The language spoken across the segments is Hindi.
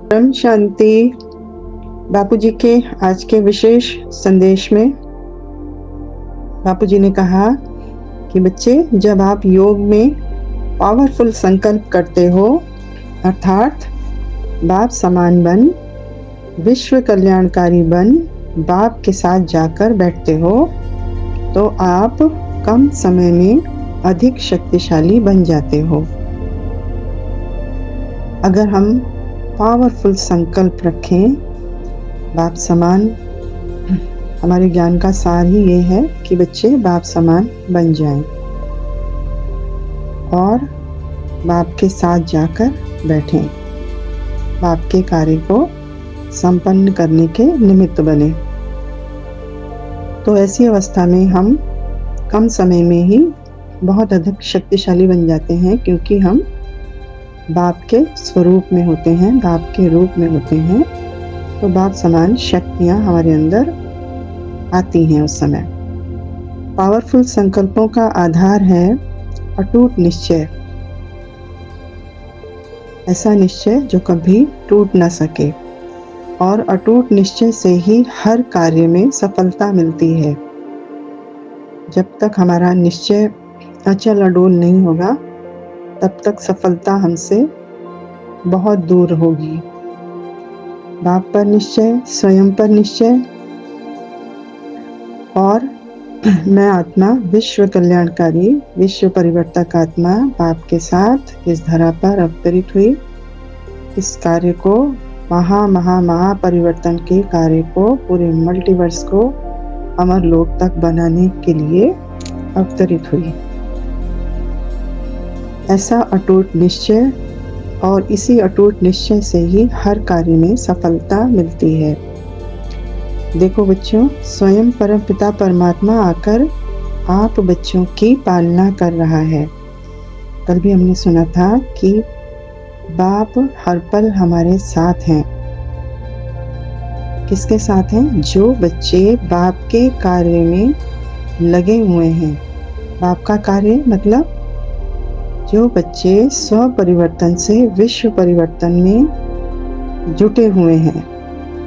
परम शांति। बापूजी के आज के विशेष संदेश में बापूजी ने कहा कि बच्चे, जब आप योग में पावरफुल संकल्प करते हो, अर्थात बाप समान बन, विश्व कल्याणकारी बन, बाप के साथ जाकर बैठते हो, तो आप कम समय में अधिक शक्तिशाली बन जाते हो। अगर हम पावरफुल संकल्प रखें, बाप समान, हमारे ज्ञान का सार ही ये है कि बच्चे बाप समान बन जाएं और बाप के साथ जाकर बैठें, बाप के कार्य को संपन्न करने के निमित्त बने। तो ऐसी अवस्था में हम कम समय में ही बहुत अधिक शक्तिशाली बन जाते हैं, क्योंकि हम बाप के स्वरूप में होते हैं, बाप के रूप में होते हैं। तो बाप समान शक्तियाँ हमारे अंदर आती हैं उस समय। पावरफुल संकल्पों का आधार है अटूट निश्चय, ऐसा निश्चय जो कभी टूट न सके। और अटूट निश्चय से ही हर कार्य में सफलता मिलती है। जब तक हमारा निश्चय अचल अडोल नहीं होगा, तब तक सफलता हमसे बहुत दूर होगी। बाप पर निश्चय, स्वयं पर निश्चय और मैं आत्मा विश्व कल्याणकारी, विश्व परिवर्तक आत्मा बाप के साथ इस धरा पर अवतरित हुई। इस कार्य को महा परिवर्तन के कार्य को, पूरे मल्टीवर्स को अमर लोक तक बनाने के लिए अवतरित हुई। ऐसा अटूट निश्चय, और इसी अटूट निश्चय से ही हर कार्य में सफलता मिलती है। देखो बच्चों, स्वयं परमपिता परमात्मा आकर आप बच्चों की पालना कर रहा है। कल भी हमने सुना था कि बाप हर पल हमारे साथ हैं। किसके साथ हैं? जो बच्चे बाप के कार्य में लगे हुए हैं। बाप का कार्य मतलब जो बच्चे स्व परिवर्तन से विश्व परिवर्तन में जुटे हुए हैं।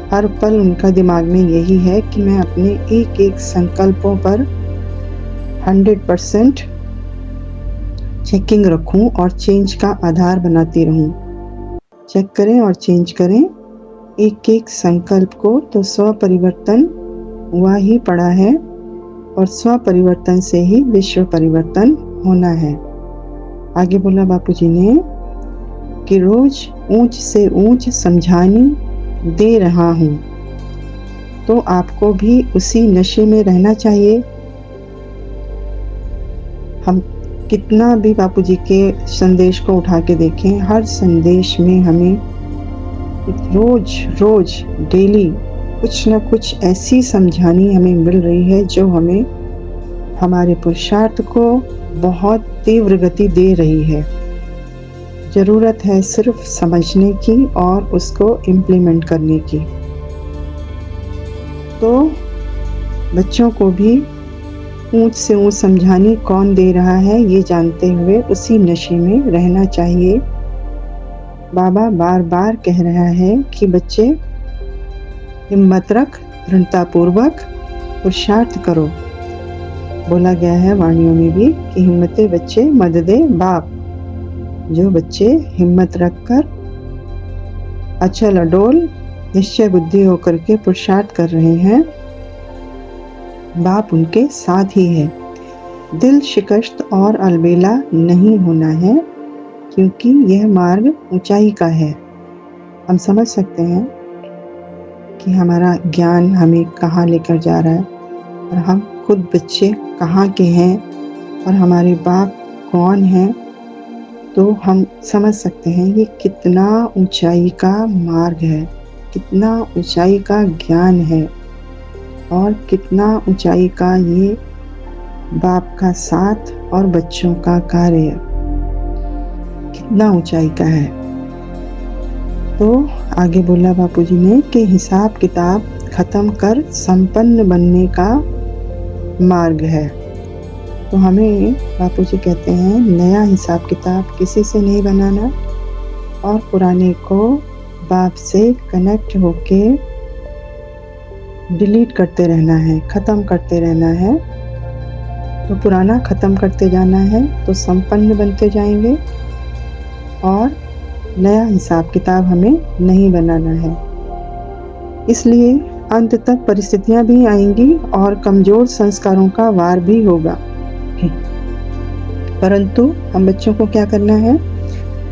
हर पल उनका दिमाग में यही है कि मैं अपने एक एक संकल्पों पर 100% चेकिंग रखूं और चेंज का आधार बनाती रहूं। चेक करें और चेंज करें एक एक संकल्प को, तो स्व परिवर्तन हुआ ही पड़ा है और स्व परिवर्तन से ही विश्व परिवर्तन होना है। आगे बोला बापूजी ने कि रोज ऊंच से ऊंच समझानी दे रहा हूँ, तो आपको भी उसी नशे में रहना चाहिए। हम कितना भी बापूजी के संदेश को उठा के देखें, हर संदेश में हमें रोज डेली कुछ न कुछ ऐसी समझानी हमें मिल रही है जो हमें हमारे पुरुषार्थ को बहुत तीव्र गति दे रही है। जरूरत है सिर्फ समझने की और उसको इम्प्लीमेंट करने की। तो बच्चों को भी ऊंच से ऊंच समझानी कौन दे रहा है, ये जानते हुए उसी नशे में रहना चाहिए। बाबा बार बार कह रहा है कि बच्चे हिम्मत रख, दृढ़तापूर्वक पुरुषार्थ करो। बोला गया है वाणियों में भी कि हिम्मते बच्चे मददे बाप। जो बच्चे हिम्मत रखकर अचल अडोल निश्चय बुद्धि होकर के पुरुषार्थ कर रहे हैं, बाप उनके साथ ही है। दिल शिकस्त और अलबेला नहीं होना है, क्योंकि यह मार्ग ऊंचाई का है। हम समझ सकते हैं कि हमारा ज्ञान हमें कहाँ लेकर जा रहा है और हम खुद बच्चे कहाँ के हैं और हमारे बाप कौन हैं। तो हम समझ सकते हैं ये कितना ऊंचाई का मार्ग है, कितना ऊंचाई का ज्ञान है और कितना ऊंचाई का ये बाप का साथ और बच्चों का कार्य कितना ऊंचाई का है। तो आगे बोला बापूजी ने कि हिसाब किताब खत्म कर संपन्न बनने का मार्ग है। तो हमें बापूजी कहते हैं नया हिसाब किताब किसी से नहीं बनाना और पुराने को बाप से कनेक्ट होके डिलीट करते रहना है, ख़त्म करते रहना है। तो पुराना ख़त्म करते जाना है तो संपन्न बनते जाएंगे और नया हिसाब किताब हमें नहीं बनाना है। इसलिए अंत तक परिस्थितियां भी आएंगी और कमज़ोर संस्कारों का वार भी होगा, परंतु हम बच्चों को क्या करना है,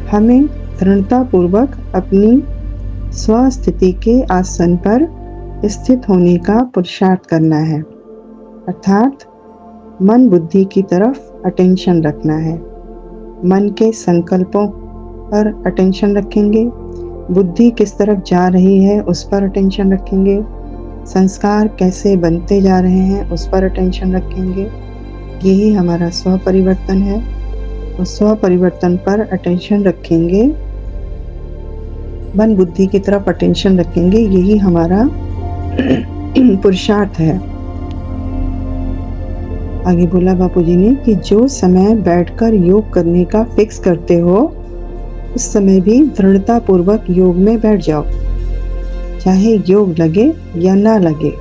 हमें दृढ़तापूर्वक अपनी स्वस्थिति के आसन पर स्थित होने का पुरुषार्थ करना है, अर्थात मन बुद्धि की तरफ अटेंशन रखना है। मन के संकल्पों पर अटेंशन रखेंगे, बुद्धि किस तरफ जा रही है उस पर अटेंशन रखेंगे, संस्कार कैसे बनते जा रहे हैं उस पर अटेंशन रखेंगे। यही हमारा स्व परिवर्तन है। उस स्व परिवर्तन पर अटेंशन रखेंगे, मन बुद्धि की तरफ अटेंशन रखेंगे, यही हमारा पुरुषार्थ है। आगे बोला बापूजी ने कि जो समय बैठकर योग करने का फिक्स करते हो उस समय भी दृढ़ता पूर्वक योग में बैठ जाओ, चाहे योग लगे या ना लगे।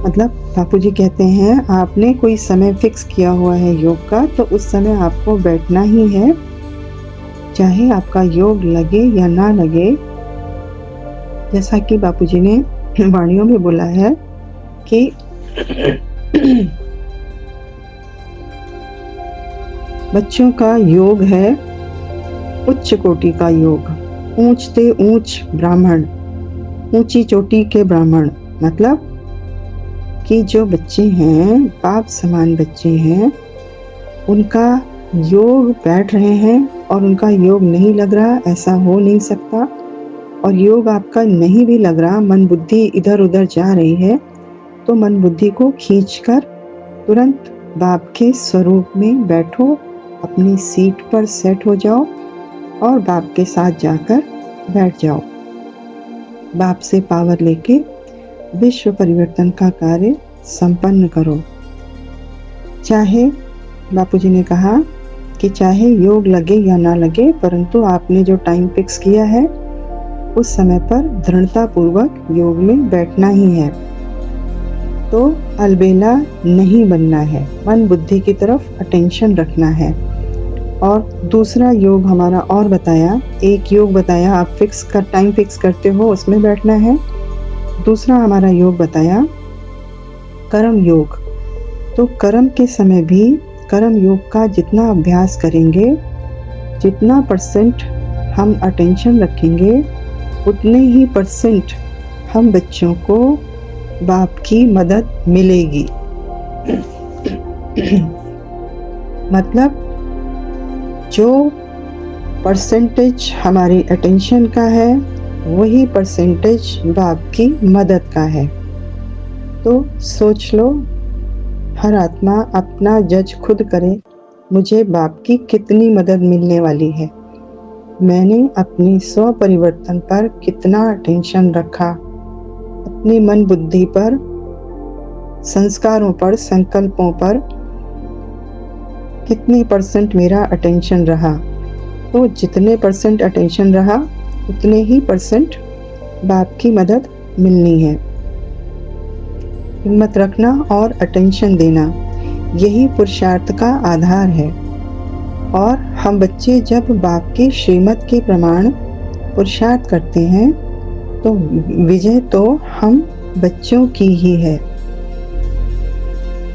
मतलब बापूजी कहते हैं आपने कोई समय फिक्स किया हुआ है योग का, तो उस समय आपको बैठना ही है, चाहे आपका योग लगे या ना लगे। जैसा कि बापूजी ने वाणियों में बोला है कि बच्चों का योग है उच्च कोटि का योग, ऊंचते ऊंच ब्राह्मण, ऊंची चोटी के ब्राह्मण। मतलब कि जो बच्चे हैं बाप समान बच्चे हैं, उनका योग बैठ रहे हैं और उनका योग नहीं लग रहा, ऐसा हो नहीं सकता। और योग आपका नहीं भी लग रहा, मन बुद्धि इधर उधर जा रही है, तो मन बुद्धि को खींचकर तुरंत बाप के स्वरूप में बैठो, अपनी सीट पर सेट हो जाओ और बाप के साथ जाकर बैठ जाओ। बाप से पावर लेके विश्व परिवर्तन का कार्य संपन्न करो। चाहे बापूजी ने कहा कि चाहे योग लगे या ना लगे, परंतु आपने जो टाइम फिक्स किया है उस समय पर दृढ़ता पूर्वक योग में बैठना ही है। तो अलबेला नहीं बनना है, मन बुद्धि की तरफ अटेंशन रखना है। और दूसरा योग हमारा और बताया, एक योग बताया आप फिक्स कर टाइम फिक्स करते हो उसमें बैठना है। दूसरा हमारा योग बताया कर्म योग। तो कर्म के समय भी कर्म योग का जितना अभ्यास करेंगे, जितना परसेंट हम अटेंशन रखेंगे, उतने ही परसेंट हम बच्चों को बाप की मदद मिलेगी। मतलब जो परसेंटेज हमारी अटेंशन का है वही परसेंटेज बाप की मदद का है। तो सोच लो, हर आत्मा अपना जज खुद करे, मुझे बाप की कितनी मदद मिलने वाली है, मैंने अपनी स्व परिवर्तन पर कितना अटेंशन रखा, अपनी मन बुद्धि पर, संस्कारों पर, संकल्पों पर कितने परसेंट मेरा अटेंशन रहा। तो जितने परसेंट अटेंशन रहा उतने ही परसेंट बाप की मदद मिलनी है। हिम्मत रखना और अटेंशन देना, यही पुरुषार्थ का आधार है। और हम बच्चे जब बाप के श्रीमत के प्रमाण पुरुषार्थ करते हैं तो विजय तो हम बच्चों की ही है।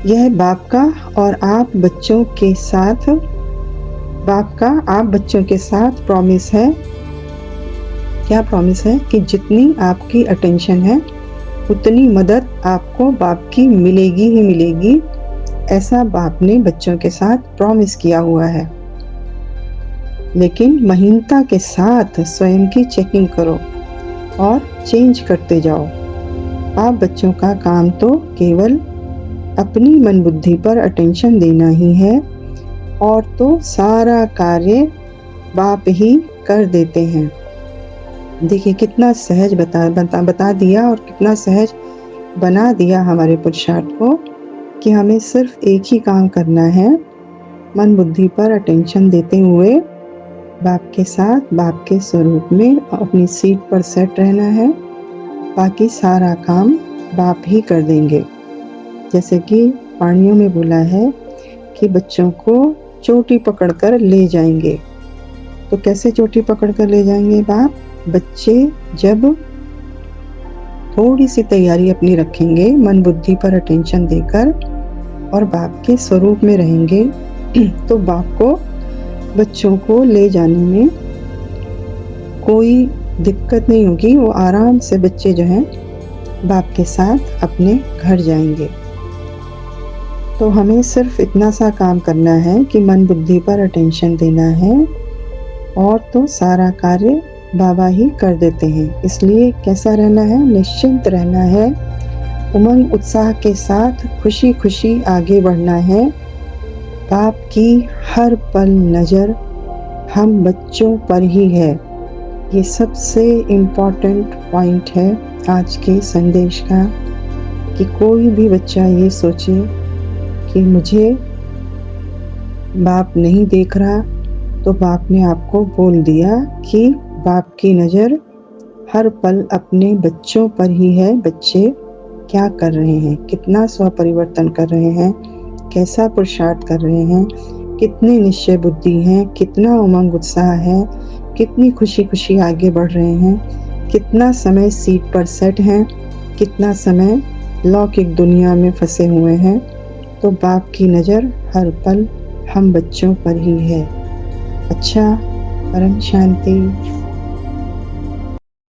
यह बाप का और आप बच्चों के साथ, बाप का आप बच्चों के साथ प्रॉमिस है। क्या प्रॉमिस है? कि जितनी आपकी अटेंशन है उतनी मदद आपको बाप की मिलेगी ही मिलेगी, ऐसा बाप ने बच्चों के साथ प्रॉमिस किया हुआ है। लेकिन महीनता के साथ स्वयं की चेकिंग करो और चेंज करते जाओ। आप बच्चों का काम तो केवल अपनी मन बुद्धि पर अटेंशन देना ही है, और तो सारा कार्य बाप ही कर देते हैं। देखिए कितना सहज बता दिया और कितना सहज बना दिया हमारे पुरुषार्थ को कि हमें सिर्फ एक ही काम करना है, मन बुद्धि पर अटेंशन देते हुए बाप के साथ, बाप के स्वरूप में अपनी सीट पर सेट रहना है। बाकी सारा काम बाप ही कर देंगे। जैसे कि वाणियों में बोला है कि बच्चों को चोटी पकड़कर ले जाएंगे। तो कैसे चोटी पकड़कर ले जाएंगे बाप? बच्चे जब थोड़ी सी तैयारी अपनी रखेंगे, मन बुद्धि पर अटेंशन देकर और बाप के स्वरूप में रहेंगे, तो बाप को बच्चों को ले जाने में कोई दिक्कत नहीं होगी। वो आराम से बच्चे जो हैं बाप के साथ अपने घर जाएंगे। तो हमें सिर्फ इतना सा काम करना है कि मन बुद्धि पर अटेंशन देना है, और तो सारा कार्य बाबा ही कर देते हैं। इसलिए कैसा रहना है? निश्चिंत रहना है, उमंग उत्साह के साथ खुशी खुशी आगे बढ़ना है। बाप की हर पल नज़र हम बच्चों पर ही है। ये सबसे इम्पॉर्टेंट पॉइंट है आज के संदेश का, कि कोई भी बच्चा ये सोचे कि मुझे बाप नहीं देख रहा, तो बाप ने आपको बोल दिया कि बाप की नज़र हर पल अपने बच्चों पर ही है। बच्चे क्या कर रहे हैं, कितना स्वपरिवर्तन कर रहे हैं, कैसा पुरुषार्थ कर रहे हैं, कितने निश्चय बुद्धि हैं, कितना उमंग उत्साह है, कितनी खुशी खुशी आगे बढ़ रहे हैं, कितना समय सीट पर सेट हैं, कितना समय लौकिक दुनिया में फंसे हुए हैं। तो बाप की नज़र हर पल हम बच्चों पर ही है। अच्छा, परम शांति।